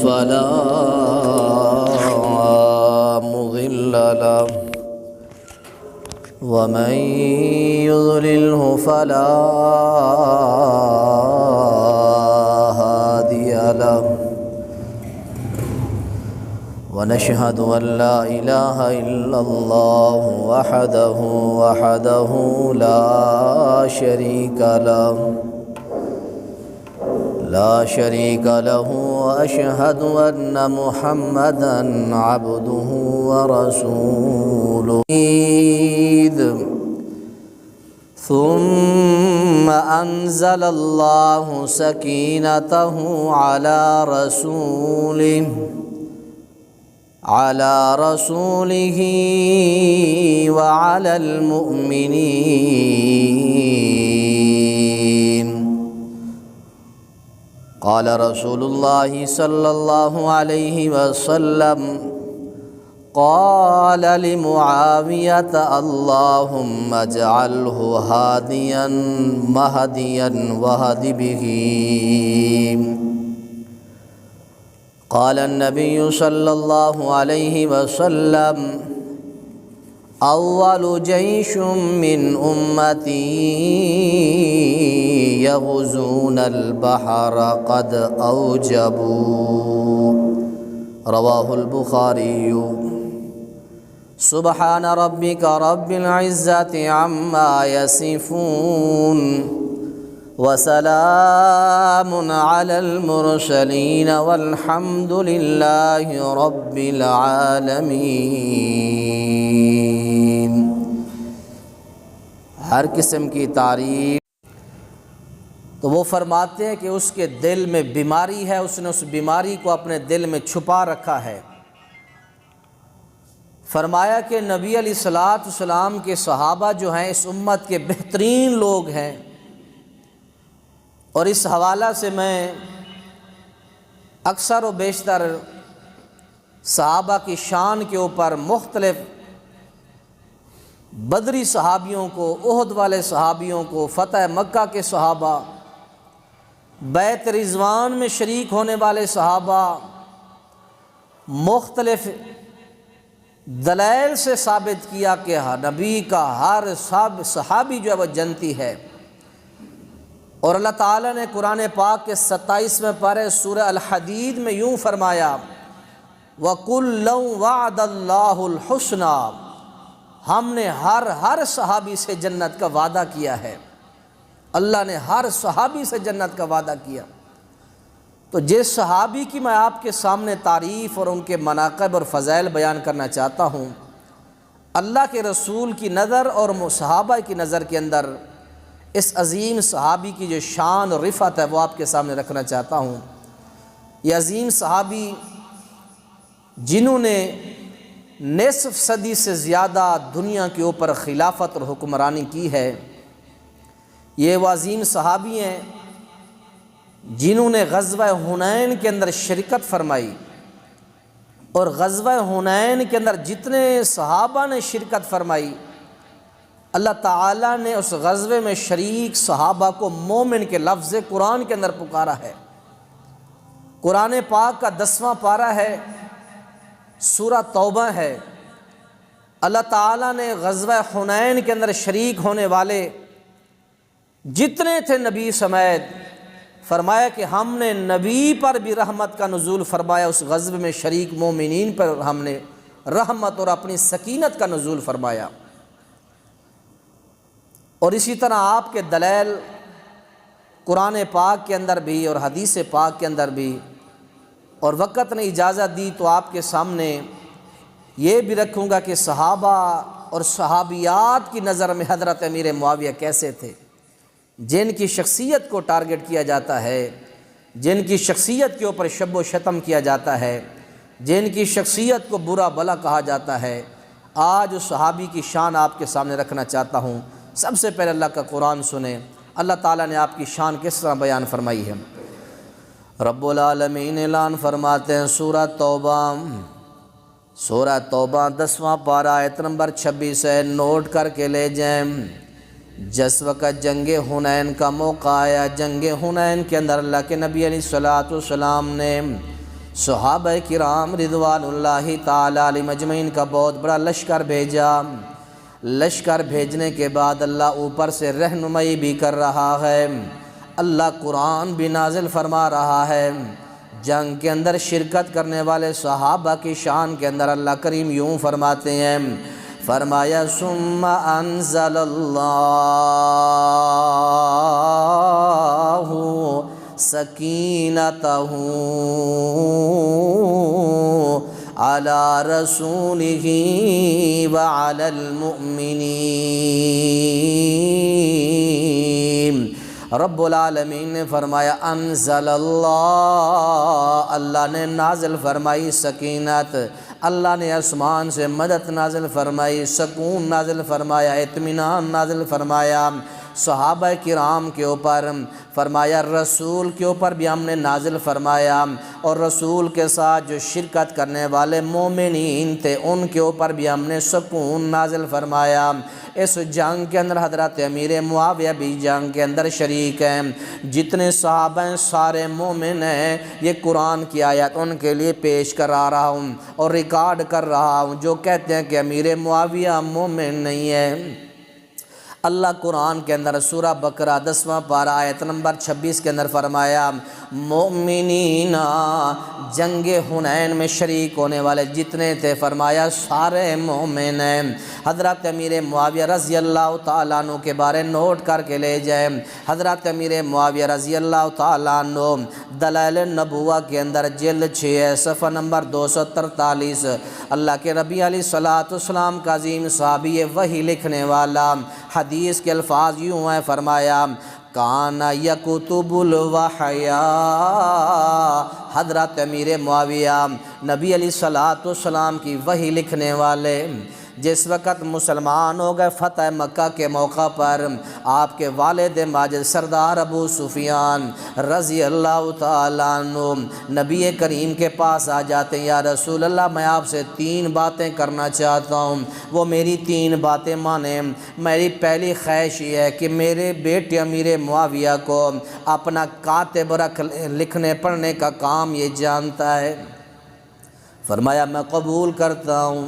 فلا مضل له ومن يضلله فلا هادي له ونشهد أن لا إله إلا الله وحده لا شريك له وأشهد أن محمدًا عبده ورسوله ثم أنزل الله سكينته على رسوله وعلى المؤمنين. قال رسول الله صلى الله عليه وسلم قال لمعاوية اللهم اجعله هاديا مهديا واهد به. قال النبي صلى الله عليه وسلم أول جيش من أمتي يغزون البحر قد أوجبوا. رواه البخاري. سبحان ربك رب العزة عما يصفون وسلام على المرسلين والحمد لله رب العالمين. ہر قسم کی تعریف تو وہ فرماتے ہیں کہ اس کے دل میں بیماری ہے، اس نے اس بیماری کو اپنے دل میں چھپا رکھا ہے. فرمایا کہ نبی علیہ السلام کے صحابہ جو ہیں اس امت کے بہترین لوگ ہیں، اور اس حوالہ سے میں اکثر و بیشتر صحابہ کی شان کے اوپر مختلف بدری صحابیوں کو، احد والے صحابیوں کو، فتح مکہ کے صحابہ، بیعت رضوان میں شریک ہونے والے صحابہ، مختلف دلائل سے ثابت کیا کہ نبی کا ہر صحابی جو ہے وہ جنتی ہے. اور اللہ تعالیٰ نے قرآن پاک کے 27ویں پارے سورہ الحدید میں یوں فرمایا وَكُلًّا وَعَدَ اللَّهُ الْحُسْنَى. ہم نے ہر صحابی سے جنت کا وعدہ کیا ہے. اللہ نے ہر صحابی سے جنت کا وعدہ کیا. تو جس صحابی کی میں آپ کے سامنے تعریف اور ان کے مناقب اور فضائل بیان کرنا چاہتا ہوں، اللہ کے رسول کی نظر اور صحابہ کی نظر کے اندر اس عظیم صحابی کی جو شان اور رفعت ہے وہ آپ کے سامنے رکھنا چاہتا ہوں. یہ عظیم صحابی جنہوں نے نصف صدی سے زیادہ دنیا کے اوپر خلافت اور حکمرانی کی ہے، یہ وہ عظیم صحابی ہیں جنہوں نے غزوہ حنین کے اندر شرکت فرمائی. اور غزوہ حنین کے اندر جتنے صحابہ نے شرکت فرمائی، اللہ تعالیٰ نے اس غزوے میں شریک صحابہ کو مومن کے لفظ قرآن کے اندر پکارا ہے. قرآن پاک کا 10واں پارہ ہے، سورہ توبہ ہے. اللہ تعالیٰ نے غزوہ حنین کے اندر شریک ہونے والے جتنے تھے نبی سمیت، فرمایا کہ ہم نے نبی پر بھی رحمت کا نزول فرمایا، اس غزوے میں شریک مومنین پر ہم نے رحمت اور اپنی سکینت کا نزول فرمایا. اور اسی طرح آپ کے دلائل قرآن پاک کے اندر بھی اور حدیث پاک کے اندر بھی، اور وقت نے اجازت دی تو آپ کے سامنے یہ بھی رکھوں گا کہ صحابہ اور صحابیات کی نظر میں حضرت امیر معاویہ کیسے تھے، جن کی شخصیت کو ٹارگٹ کیا جاتا ہے، جن کی شخصیت کے اوپر شب و شتم کیا جاتا ہے، جن کی شخصیت کو برا بھلا کہا جاتا ہے. آج اس صحابی کی شان آپ کے سامنے رکھنا چاہتا ہوں. سب سے پہلے اللہ کا قرآن سنیں، اللہ تعالیٰ نے آپ کی شان کس طرح بیان فرمائی ہے. رب العالمین اعلان فرماتے ہیں سورہ توبہ 10واں پارہ آیت نمبر 26 ہے، نوٹ کر کے لے جائیں. جس وقت جنگ حنین کا موقع آیا، جنگ حنین کے اندر اللہ کے نبی علیہ الصلوۃ والسلام نے صحابہ کرام رضوان اللہ تعالی علیہم اجمعین کا بہت بڑا لشکر بھیجا۔ لشکر بھیجنے کے بعد اللہ اوپر سے رہنمائی بھی کر رہا ہے، اللہ قرآن بھی نازل فرما رہا ہے۔ جنگ کے اندر شرکت کرنے والے صحابہ کی شان کے اندر اللہ کریم یوں فرماتے ہیں، فرمایا ثم انزل اللہ سکینتہ علی رسولہ وعلی المؤمنین۔ رب العالمین نے فرمایا انزل اللہ، اللہ نے نازل فرمائی سکینت، اللہ نے آسمان سے مدد نازل فرمائی، سکون نازل فرمایا، اطمینان نازل فرمایا صحابہ کرام کے اوپر، فرمایا رسول کے اوپر بھی ہم نے نازل فرمایا، اور رسول کے ساتھ جو شرکت کرنے والے مومنین تھے ان کے اوپر بھی ہم نے سکون نازل فرمایا۔ اس جنگ کے اندر حضرت امیر معاویہ بھی جنگ کے اندر شریک ہیں، جتنے صحابہ ہیں سارے مومن ہیں۔ یہ قرآن کی آیت ان کے لیے پیش کرا رہا ہوں اور ریکارڈ کر رہا ہوں جو کہتے ہیں کہ امیر معاویہ مومن نہیں ہے۔ اللہ قرآن کے اندر سورہ بقرہ 10واں پارہ آیت نمبر 26 کے اندر فرمایا مومنین، جنگ حنین میں شریک ہونے والے جتنے تھے فرمایا سارے مومن ہیں۔ حضرت امیر معاویہ رضی اللہ تعالیٰ عنہ کے بارے نوٹ کر کے لے جائیں۔ حضرت امیر معاویہ رضی اللہ تعالیٰ عنہ دلائل النبوہ کے اندر جلد 6 صفحہ نمبر 243، اللہ کے نبی علیہ الصلوۃ والسلام کا عظیم صحابی وحی لکھنے والا، حدیث کے الفاظ یوں ہیں، فرمایا کان یکتب الوحی، حضرت امیر معاویہ نبی علیہ الصلوۃ والسلام کی وحی لکھنے والے، جس وقت مسلمان ہو گئے فتح مکہ کے موقع پر آپ کے والد ماجد سردار ابو سفیان رضی اللہ تعالیٰ عنہ نبی کریم کے پاس آ جاتے ہیں، یا رسول اللہ میں آپ سے 3 باتیں کرنا چاہتا ہوں، وہ میری 3 باتیں مانیں۔ میری پہلی خواہش یہ ہے کہ میرے بیٹے امیر معاویہ کو اپنا کاتب رکھ، لکھنے پڑھنے کا کام یہ جانتا ہے۔ فرمایا میں قبول کرتا ہوں۔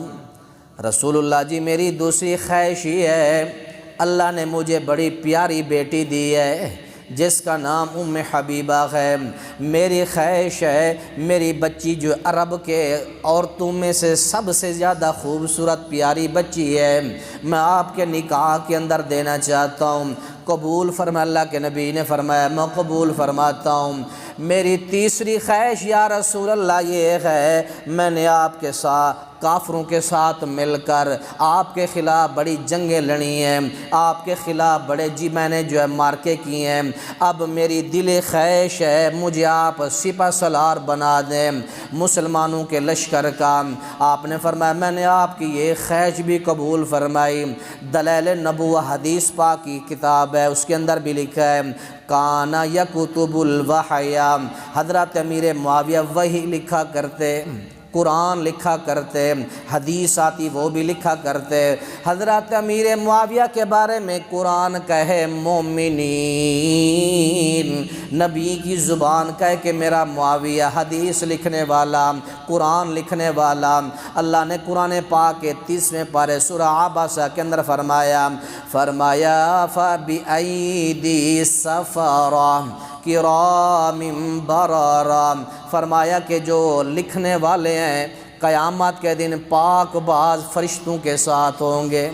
رسول اللہ جی میری دوسری خواہش یہ ہے، اللہ نے مجھے بڑی پیاری بیٹی دی ہے جس کا نام ام حبیبہ ہے، میری خواہش ہے میری بچی جو عرب کے عورتوں میں سے سب سے زیادہ خوبصورت پیاری بچی ہے، میں آپ کے نکاح کے اندر دینا چاہتا ہوں۔ قبول فرما، اللہ کے نبی نے فرمایا میں قبول فرماتا ہوں۔ میری تیسری خواہش یا رسول اللہ یہ ہے، میں نے آپ کے ساتھ کافروں کے ساتھ مل کر آپ کے خلاف بڑی جنگیں لڑی ہیں، آپ کے خلاف بڑے میں نے جو ہے مارکے کیے ہیں، اب میری دل خواہش ہے مجھے آپ سپہ سالار بنا دیں مسلمانوں کے لشکر کا۔ آپ نے فرمایا میں نے آپ کی یہ خواہش بھی قبول فرمائی۔ دلائل النبوہ حدیث پاک کی کتاب ہے، اس کے اندر بھی لکھا ہے کانا یکتب الوحی، حضرت امیر معاویہ وحی لکھا کرتے، قرآن لکھا کرتے، حدیث آتی وہ بھی لکھا کرتے۔ حضرت امیر معاویہ کے بارے میں قرآن کہے مومنین، نبی کی زبان کہے کہ میرا معاویہ حدیث لکھنے والا، قرآن لکھنے والا۔ اللہ نے قرآن پاک کے 30ویں پارے سورہ عباسہ کے اندر فرمایا فَبِأَيْدِي سَفَرَةٍ کرام بررا، فرمایا کہ جو لکھنے والے ہیں قیامت کے دن پاک باز فرشتوں کے ساتھ ہوں گے۔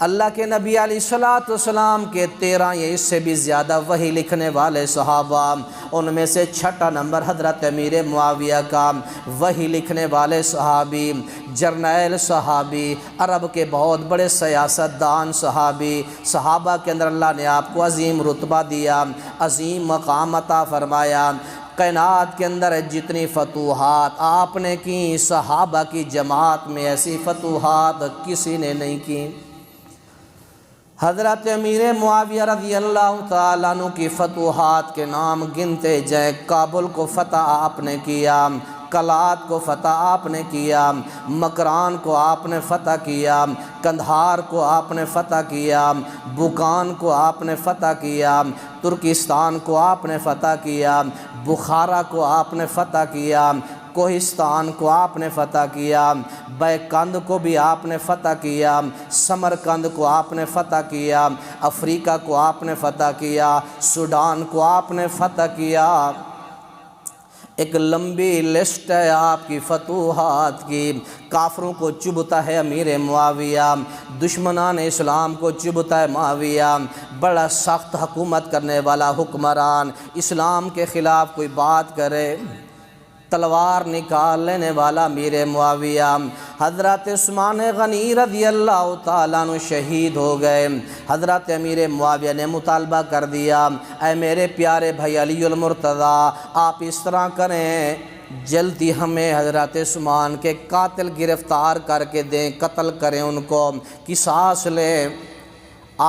اللہ کے نبی علیہ الصلوۃ والسلام کے 13 یا اس سے بھی زیادہ وحی لکھنے والے صحابہ، ان میں سے 6 نمبر حضرت امیر معاویہ کا، وحی لکھنے والے صحابی، جرنیل صحابی، عرب کے بہت بڑے سیاست دان صحابی، صحابہ کے اندر اللہ نے آپ کو عظیم رتبہ دیا، عظیم مقام عطا فرمایا۔ کائنات کے اندر جتنی فتوحات آپ نے کی، صحابہ کی جماعت میں ایسی فتوحات کسی نے نہیں کی۔ حضرت امیر معاویہ رضی اللہ تعالیٰ عنہ کی فتوحات کے نام گنتے جائیں، کابل کو فتح آپ نے کیا، کلات کو فتح آپ نے کیا، مکران کو آپ نے فتح کیا، کندھار کو آپ نے فتح کیا، بکان کو آپ نے فتح کیا، ترکستان کو آپ نے فتح کیا، بخارا کو آپ نے فتح کیا، کوہستان کو آپ نے فتح کیا، بیکند کو بھی آپ نے فتح کیا، سمرقند کو آپ نے فتح کیا، افریقہ کو آپ نے فتح کیا، سوڈان کو آپ نے فتح کیا۔ ایک لمبی لسٹ ہے آپ کی فتوحات کی۔ کافروں کو چبھتا ہے امیر معاویہ، دشمنان اسلام کو چبھتا ہے معاویہ، بڑا سخت حکومت کرنے والا حکمران، اسلام کے خلاف کوئی بات کرے تلوار نکال لینے والا امیر معاویہ۔ حضرت عثمان غنی رضی اللہ تعالیٰ عنہ شہید ہو گئے۔ حضرت امیر معاویہ نے مطالبہ کر دیا، اے میرے پیارے بھائی علی المرتضیٰ، آپ اس طرح کریں، جلدی ہمیں حضرت عثمان کے قاتل گرفتار کر کے دیں، قتل کریں ان کو، قصاص لیں۔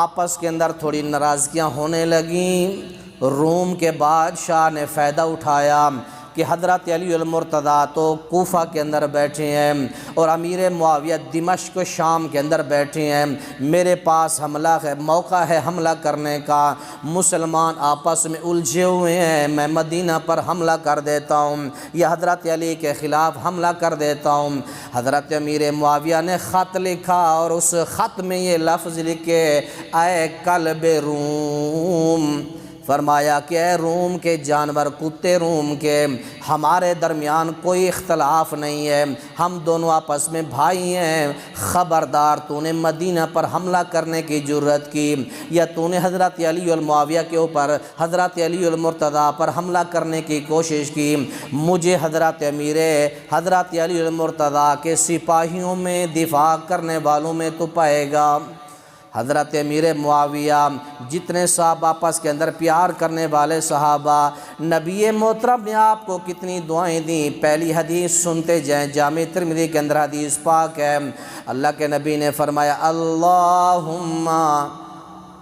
آپس کے اندر تھوڑی ناراضگیاں ہونے لگیں۔ روم کے بادشاہ نے فائدہ اٹھایا کہ حضرت علی المرتضیٰ تو کوفہ کے اندر بیٹھے ہیں اور امیر معاویہ دمشق و شام کے اندر بیٹھے ہیں، میرے پاس حملہ ہے، موقع ہے حملہ کرنے کا، مسلمان آپس میں الجھے ہوئے ہیں، میں مدینہ پر حملہ کر دیتا ہوں یا حضرت علی کے خلاف حملہ کر دیتا ہوں۔ حضرت امیر معاویہ نے خط لکھا اور اس خط میں یہ لفظ لکھے، اے قلب روم، فرمایا کہ اے روم کے جانور، کتے روم کے، ہمارے درمیان کوئی اختلاف نہیں ہے، ہم دونوں آپس میں بھائی ہیں، خبردار تو نے مدینہ پر حملہ کرنے کی جرت کی یا تو نے حضرت علی المعاویہ کے اوپر، حضرت علی المرتضیٰ پر حملہ کرنے کی کوشش کی، مجھے حضرت علی المرتضیٰ کے سپاہیوں میں، دفاع کرنے والوں میں تو پائے گا۔ حضرت امیر معاویہ جتنے صاحب آپس کے اندر پیار کرنے والے صحابہ، نبی محترم نے آپ کو کتنی دعائیں دیں۔ پہلی حدیث سنتے جائیں، جامع ترمذی کے اندر حدیث پاک ہے، اللہ کے نبی نے فرمایا، اللہم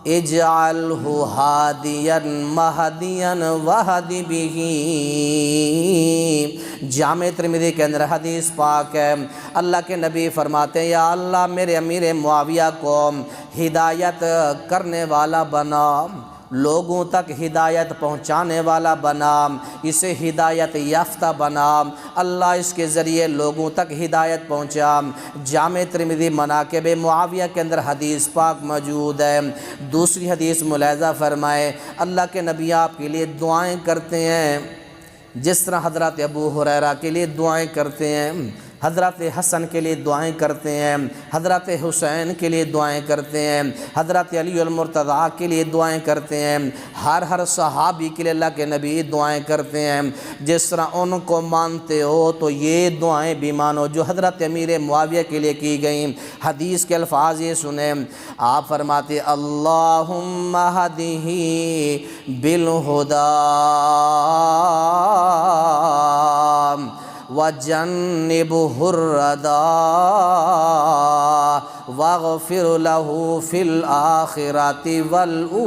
اجعلہ ہادیا مہدیا وہد بہ۔ جامع ترمذی کے اندر حدیث پاک ہے، اللہ کے نبی فرماتے ہیں، یا اللہ میرے امیر معاویہ کو ہدایت کرنے والا بنا، لوگوں تک ہدایت پہنچانے والا بنا، اسے ہدایت یافتہ بنا، اللہ اس کے ذریعے لوگوں تک ہدایت پہنچا۔ جامع ترمذی مناقب معاویہ کے اندر حدیث پاک موجود ہے۔ دوسری حدیث ملاحظہ فرمائے، اللہ کے نبی آپ کے لیے دعائیں کرتے ہیں، جس طرح حضرت ابو ہریرہ کے لیے دعائیں کرتے ہیں، حضرت حسن کے لیے دعائیں کرتے ہیں، حضرت حسین کے لیے دعائیں کرتے ہیں، حضرت علی المرتضیٰ کے لیے دعائیں کرتے ہیں، ہر صحابی کے لیے اللہ کے نبی دعائیں کرتے ہیں۔ جس طرح ان کو مانتے ہو تو یہ دعائیں بھی مانو جو حضرت امیر معاویہ کے لیے کی گئیں۔ حدیث کے الفاظ یہ سنیں، آپ فرماتے، اللہم اہدہ بالہدی وَجَنِّبْهُ الرَّدَى وَاغْفِرْ لَهُ فِي الْآخِرَةِ وَالْأُولَى۔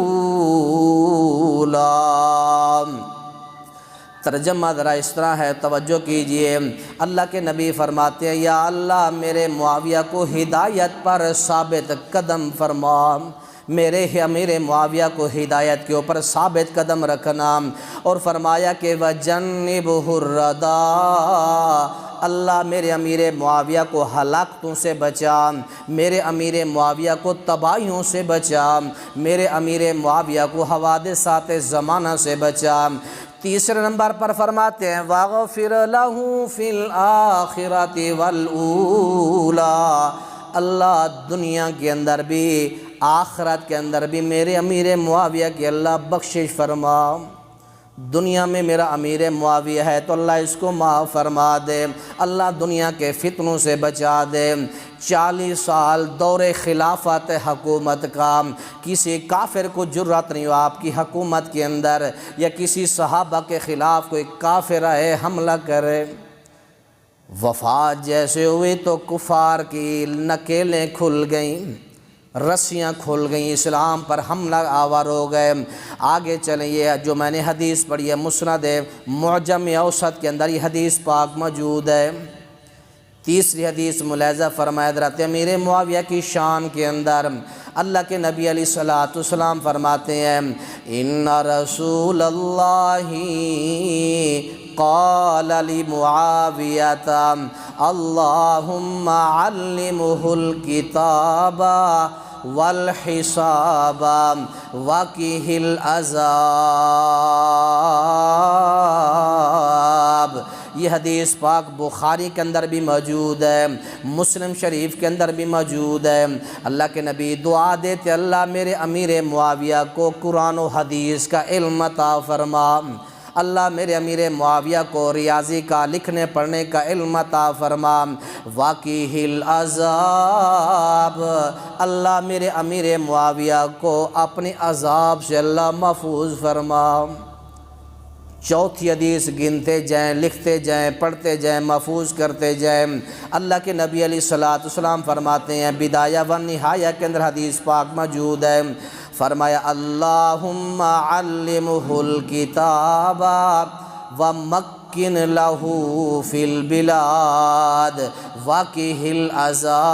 ترجمہ ذرا اس طرح ہے، توجہ کیجئے، اللہ کے نبی فرماتے ہیں، یا اللہ میرے معاویہ کو ہدایت پر ثابت قدم فرما، میرے امیر معاویہ کو ہدایت کے اوپر ثابت قدم رکھنا، اور فرمایا کہ وَجَنِّبْهُ الرَّدَى، اللہ میرے امیر معاویہ کو ہلاکتوں سے بچا، میرے امیر معاویہ کو تباہیوں سے بچا، میرے امیر معاویہ کو حوادثات زمانہ سے بچا۔ تیسرے نمبر پر فرماتے ہیں، وَاغْفِرْ لَهُ فِي الْآخِرَةِ وَالْأُولَى، اللہ دنیا کے اندر بھی آخرت کے اندر بھی میرے امیر معاویہ کی اللہ بخشش فرما۔ دنیا میں میرا امیر معاویہ ہے تو اللہ اس کو معاف فرما دے، اللہ دنیا کے فتنوں سے بچا دے۔ 40 سال دور خلافت حکومت کا کسی کافر کو جرأت نہیں ہو آپ کی حکومت کے اندر یا کسی صحابہ کے خلاف کوئی کافر آئے حملہ کرے۔ وفات جیسے ہوئی تو کفار کی نکیلیں کھل گئیں، رسیاں کھل گئیں، اسلام پر حملہ آور ہو گئے۔ آگے چلیں، یہ جو میں نے حدیث پڑھی ہے مسند معجم اوسط کے اندر یہ حدیث پاک موجود ہے۔ تیسری حدیث ملاحظہ فرمایا، حضرت امیر معاویہ کی شان کے اندر اللہ کے نبی علیہ الصلوۃ والسلام فرماتے ہیں، ان رسول اللہ قال لمعاویۃ اللہم علمہ الکتاب والحساب وقہ العذاب۔ یہ حدیث پاک بخاری کے اندر بھی موجود ہے، مسلم شریف کے اندر بھی موجود ہے۔ اللہ کے نبی دعا دیتے اللہ میرے امیر معاویہ کو قرآن و حدیث کا علم عطا فرما، اللہ میرے امیر معاویہ کو ریاضی کا لکھنے پڑھنے کا علم عطا فرما، وقیہ العذاب، اللہ میرے امیر معاویہ کو اپنے عذاب سے اللہ محفوظ فرما۔ چوتھی حدیث گنتے جائیں، لکھتے جائیں، پڑھتے جائیں، محفوظ کرتے جائیں۔ اللہ کے نبی علیہ السلام فرماتے ہیں بدایہ و نہایہ کے اندر حدیث پاک موجود ہے، فرمایا اللہم علمہ الکتاب ومکن لہ فی البلاد وقہ العذاب۔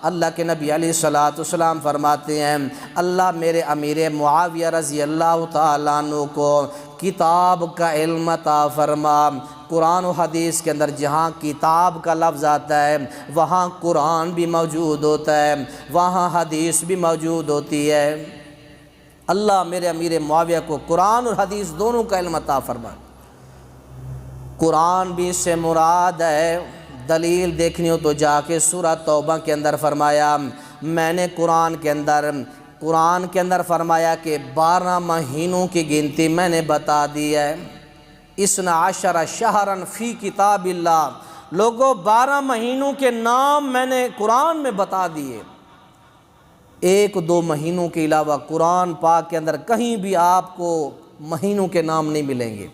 اللہ کے نبی علیہ السلام فرماتے ہیں اللہ میرے امیر معاویہ رضی اللہ تعالیٰ عنہ کو کتاب کا علم عطا فرما۔ قرآن و حدیث کے اندر جہاں کتاب کا لفظ آتا ہے وہاں قرآن بھی موجود ہوتا ہے، وہاں حدیث بھی موجود ہوتی ہے۔ اللہ میرے امیر معاویہ کو قرآن اور حدیث دونوں کا علم عطا فرما۔ قرآن بھی اس سے مراد ہے، دلیل دیکھنی ہو تو جا کے سورہ توبہ کے اندر فرمایا میں نے قرآن کے اندر فرمایا کہ 12 مہینوں کی گنتی میں نے بتا دی ہے۔ 12 شہرا فی کتاب اللہ، لوگوں 12 مہینوں کے نام میں نے قرآن میں بتا دیے۔ 1-2 مہینوں کے علاوہ قرآن پاک کے اندر کہیں بھی آپ کو مہینوں کے نام نہیں ملیں گے۔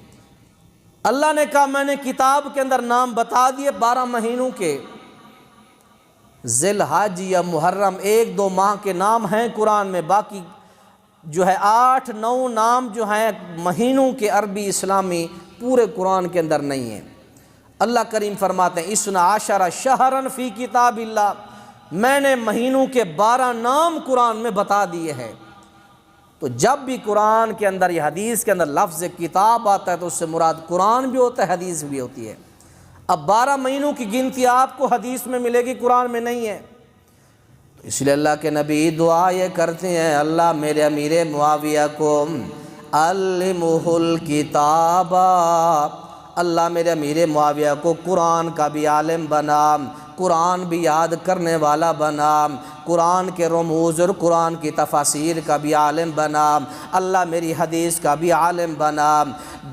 اللہ نے کہا میں نے کتاب کے اندر نام بتا دیے 12 مہینوں کے، ذی الحج یا محرم 1-2 ماہ کے نام ہیں قرآن میں، باقی جو ہے 8-9 نام جو ہیں مہینوں کے عربی اسلامی پورے قرآن کے اندر نہیں ہیں۔ اللہ کریم فرماتے ہیں 12 شہرا فی کتاب اللہ، میں نے مہینوں کے 12 نام قرآن میں بتا دیے ہیں۔ تو جب بھی قرآن کے اندر یا حدیث کے اندر لفظ کتاب آتا ہے تو اس سے مراد قرآن بھی ہوتا ہے، حدیث بھی ہوتی ہے۔ اب 12 مہینوں کی گنتی آپ کو حدیث میں ملے گی، قرآن میں نہیں ہے۔ تو اس لیے اللہ کے نبی دعا یہ کرتے ہیں اللہ میرے امیر معاویہ کو علمہ الکتاب، اللہ میرے امیر معاویہ کو قرآن کا بھی عالم بنا، قرآن بھی یاد کرنے والا بنا، قرآن کے رموز اور قرآن کی تفاسیر کا بھی عالم بنا، اللہ میری حدیث کا بھی عالم بنا۔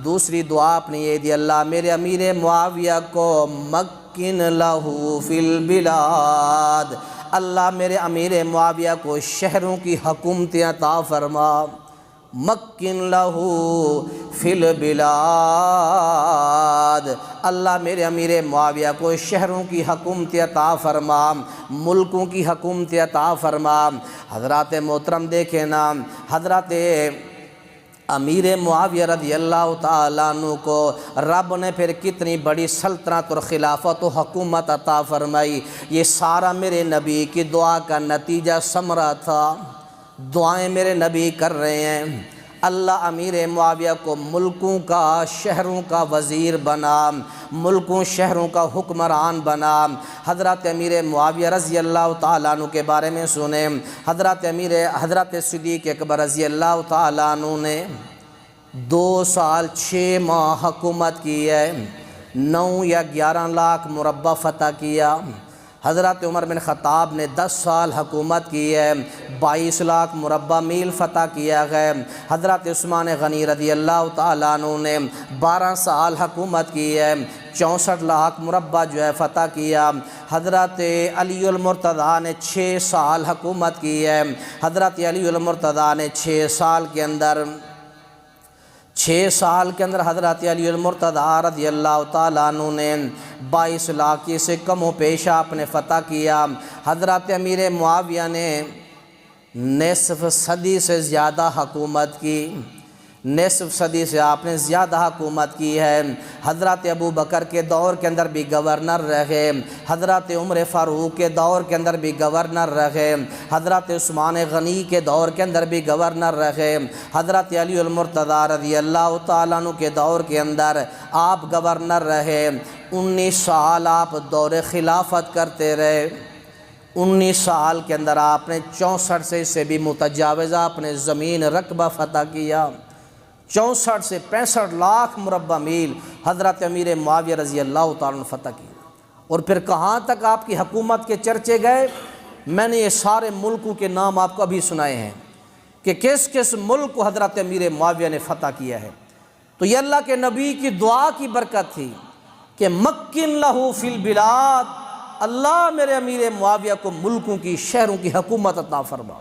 دوسری دعا اپنی یہ دی اللہ میرے امیر معاویہ کو مکن لہ فی البلاد، اللہ میرے امیر معاویہ کو شہروں کی حکومت عطا فرما، مکن لہ فی البلاد، اللہ میرے امیر معاویہ کو شہروں کی حکومت عطا فرما، ملکوں کی حکومت عطا فرما۔ حضرات محترم دیکھیں نا، حضرات امیر معاویہ رضی اللہ تعالیٰ عنہ کو رب نے پھر کتنی بڑی سلطنت اور خلافت و حکومت عطا فرمائی۔ یہ سارا میرے نبی کی دعا کا نتیجہ ثمرہ تھا، دعائیں میرے نبی کر رہے ہیں۔ اللہ امیر معاویہ کو ملکوں کا شہروں کا وزیر بنا، ملکوں شہروں کا حکمران بنا۔ حضرت امیر معاویہ رضی اللہ تعالیٰ عنہ کے بارے میں سنیں، حضرت صدیق اکبر رضی اللہ تعالیٰ عنہ نے 2 سال 6 ماہ حکومت کی ہے، 9 یا 11 لاکھ مربع فتح کیا۔ حضرت عمر بن خطاب نے 10 سال حکومت کی ہے، 22 لاکھ مربع میل فتح کیا ہے۔ حضرت عثمان غنی رضی اللہ تعالیٰ عنہ نے 12 سال حکومت کی ہے، 64 لاکھ مربع جو ہے فتح کیا۔ حضرت علی المرتضیٰ نے 6 سال حکومت کی ہے، حضرت علی المرتضیٰ نے 6 سال کے اندر حضرت علی المرتضیٰ رضی اللہ تعالیٰ عنہ نے 22 لاکھ سے کم و پیشہ اپنے فتح کیا۔ حضرت امیر معاویہ نے نصف صدی سے زیادہ حکومت کی، نصف صدی سے آپ نے زیادہ حکومت کی ہے۔ حضرت ابو بکر کے دور کے اندر بھی گورنر رہے، حضرت عمر فاروق کے دور کے اندر بھی گورنر رہے، حضرت عثمان غنی کے دور کے اندر بھی گورنر رہے، حضرت علی المرتضی رضی اللہ تعالیٰ عنہ کے دور کے اندر آپ گورنر رہے۔ 19 سال آپ دور خلافت کرتے رہے۔ 19 سال کے اندر آپ نے 64 سے بھی متجاوزہ اپنے زمین رقبہ فتح کیا۔ 64 سے 65 لاکھ مربع میل حضرت امیر معاویہ رضی اللہ تعالیٰ عنہ فتح کی۔ اور پھر کہاں تک آپ کی حکومت کے چرچے گئے؟ میں نے یہ سارے ملکوں کے نام آپ کو ابھی سنائے ہیں کہ کس کس ملک کو حضرت امیر معاویہ نے فتح کیا ہے۔ تو یہ اللہ کے نبی کی دعا کی برکت تھی کہ مکن لہو فی البلاد، اللہ میرے امیر معاویہ کو ملکوں کی، شہروں کی حکومت عطا فرما۔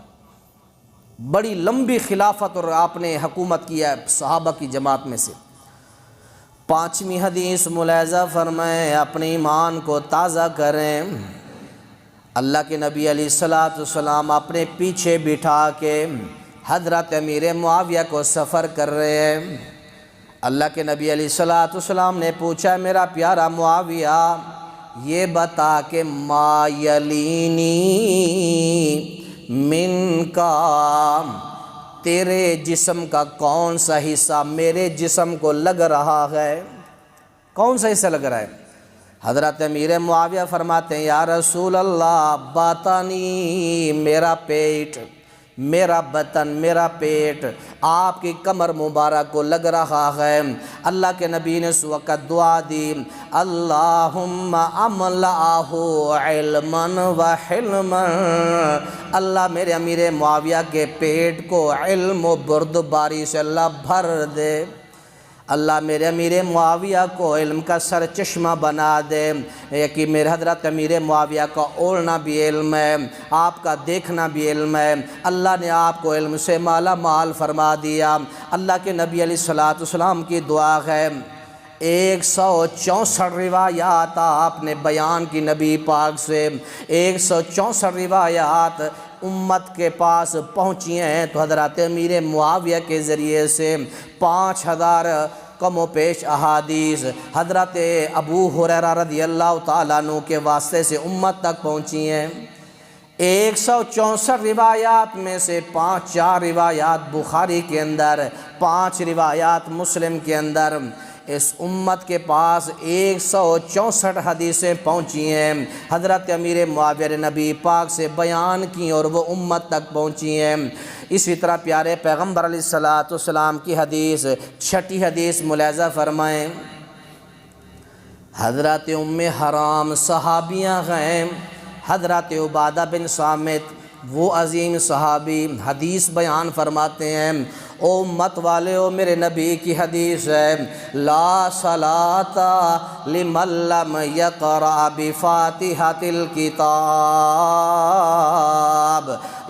بڑی لمبی خلافت اور آپ نے حکومت کیا ہے صحابہ کی جماعت میں سے۔ 5ویں حدیث ملاحظہ فرمائیں، اپنے ایمان کو تازہ کریں۔ اللہ کے نبی علیہ السلام اپنے پیچھے بٹھا کے حضرت امیر معاویہ کو سفر کر رہے ہیں۔ اللہ کے نبی علیہ السلام نے پوچھا، میرا پیارا معاویہ یہ بتا کہ ما یلینی من کا، تیرے جسم کا کون سا حصہ میرے جسم کو لگ رہا ہے؟ کون سا حصہ لگ رہا ہے؟ حضرت امیر معاویہ فرماتے ہیں، یا رسول اللہ باطنی، میرا پیٹ، میرا بطن، میرا پیٹ آپ کی کمر مبارک کو لگ رہا ہے۔ اللہ کے نبی نے اس وقت دعا دی، اللہم املأہ علما وحلما، اللہ میرے امیر معاویہ کے پیٹ کو علم و بردباری سے اللہ بھر دے۔ اللہ میرے امیر معاویہ کو علم کا سر چشمہ بنا دے، کہ میرے حضرت امیر معاویہ کا اوڑھنا بھی علم ہے، آپ کا دیکھنا بھی علم ہے۔ اللہ نے آپ کو علم سے مالا مال فرما دیا۔ اللہ کے نبی علیہ السلام کی دعا ہے، 164 روایات آپ نے بیان کی نبی پاک سے، 164 روایات امت کے پاس پہنچی ہیں، تو حضرت امیر معاویہ کے ذریعے سے 5000 کم و پیش احادیث حضرت ابو ہریرہ رضی اللہ تعالیٰ عنہ کے واسطے سے امت تک پہنچی ہیں۔ 164 روایات میں سے 4 روایات بخاری کے اندر، 5 روایات مسلم کے اندر، اس امت کے پاس 164 حدیثیں پہنچی ہیں، حضرت امیر معاویہ نے نبی پاک سے بیان کی اور وہ امت تک پہنچی ہیں۔ اسی طرح پیارے پیغمبر علیہ السلام کی حدیث، 6ٹھی حدیث ملاحظہ فرمائیں، حضرت ام حرام صحابیاں ہیں، حضرت عبادہ بن صامت وہ عظیم صحابی حدیث بیان فرماتے ہیں، او امت والے او میرے نبی کی حدیث ہے، لا صلاۃ لمن لم یقرأ بفاتحۃ الکتاب،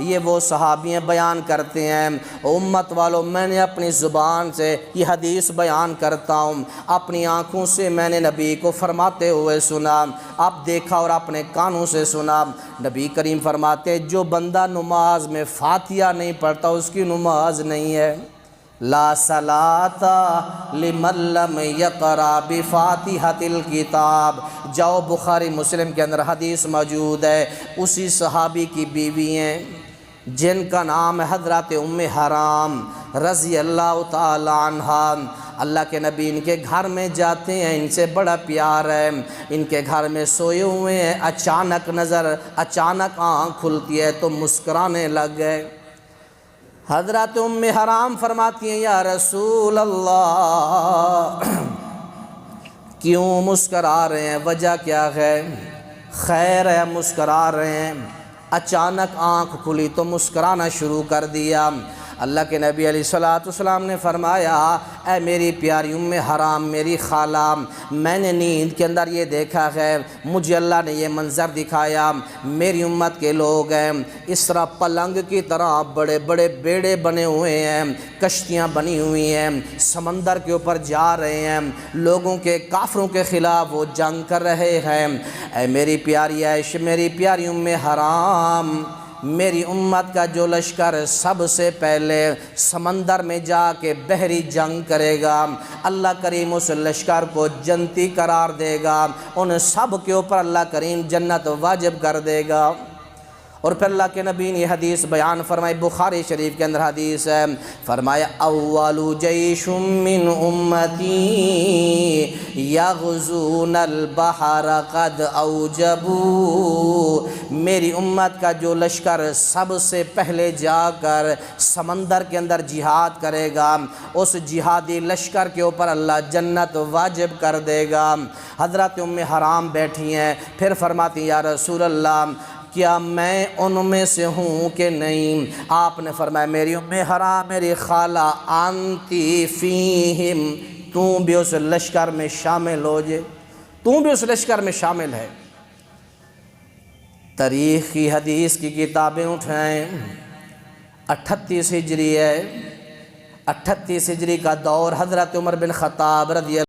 یہ وہ صحابیاں بیان کرتے ہیں، امت والوں میں نے اپنی زبان سے یہ حدیث بیان کرتا ہوں، اپنی آنکھوں سے میں نے نبی کو فرماتے ہوئے سنا، اب دیکھا اور اپنے کانوں سے سنا۔ نبی کریم فرماتے، جو بندہ نماز میں فاتحہ نہیں پڑھتا اس کی نماز نہیں ہے۔ لا صلاۃ لمن لم یقرأ بفاتحۃ الکتاب، جاؤ بخاری مسلم کے اندر حدیث موجود ہے، اسی صحابی کی بیوی ہیں جن کا نام ہے حضرت ام حرام رضی اللہ تعالی عنہا۔ اللہ کے نبی ان کے گھر میں جاتے ہیں، ان سے بڑا پیار ہے، ان کے گھر میں سوئے ہوئے ہیں، اچانک آنکھ کھلتی ہے تو مسکرانے لگ گئے۔ حضرت ام حرام فرماتی ہیں، یا رسول اللہ کیوں مسکرا رہے ہیں، وجہ کیا ہے؟ خیر ہے مسکرا رہے ہیں۔ اچانک آنکھ کھلی تو مسکرانا شروع کر دیا۔ اللہ کے نبی علیہ السلام نے فرمایا، اے میری پیاری ام حرام، میری خالہ، میں نے نیند کے اندر یہ دیکھا ہے، مجھے اللہ نے یہ منظر دکھایا، میری امت کے لوگ ہیں اس طرح پلنگ کی طرح بڑے بڑے بیڑے بنے ہوئے ہیں، کشتیاں بنی ہوئی ہیں، سمندر کے اوپر جا رہے ہیں، لوگوں کے کافروں کے خلاف وہ جنگ کر رہے ہیں۔ اے میری پیاری عائشہ، میری پیاری ام حرام، میری امت کا جو لشکر سب سے پہلے سمندر میں جا کے بحری جنگ کرے گا، اللہ کریم اس لشکر کو جنتی قرار دے گا، ان سب کے اوپر اللہ کریم جنت واجب کر دے گا۔ اور پھر اللہ کے نبی نے یہ حدیث بیان فرمائی، بخاری شریف کے اندر حدیث ہے، فرمایا اول جیش من امتی یغزون البحر قد اوجبوا، میری امت کا جو لشکر سب سے پہلے جا کر سمندر کے اندر جہاد کرے گا، اس جہادی لشکر کے اوپر اللہ جنت واجب کر دے گا۔ حضرت ام حرام بیٹھی ہیں، پھر فرماتی یا رسول اللہ کیا میں ان میں سے ہوں کہ نہیں؟ آپ نے فرمایا میری ام حرام، میری خالہ، انتی فیہم، تو بھی اس لشکر میں شامل ہو جائے، تو بھی اس لشکر میں شامل ہے۔ تاریخ کی حدیث کی کتابیں اٹھائیں، 38 ہجری ہے، 38 ہجری کا دور، حضرت عمر بن خطاب رضی اللہ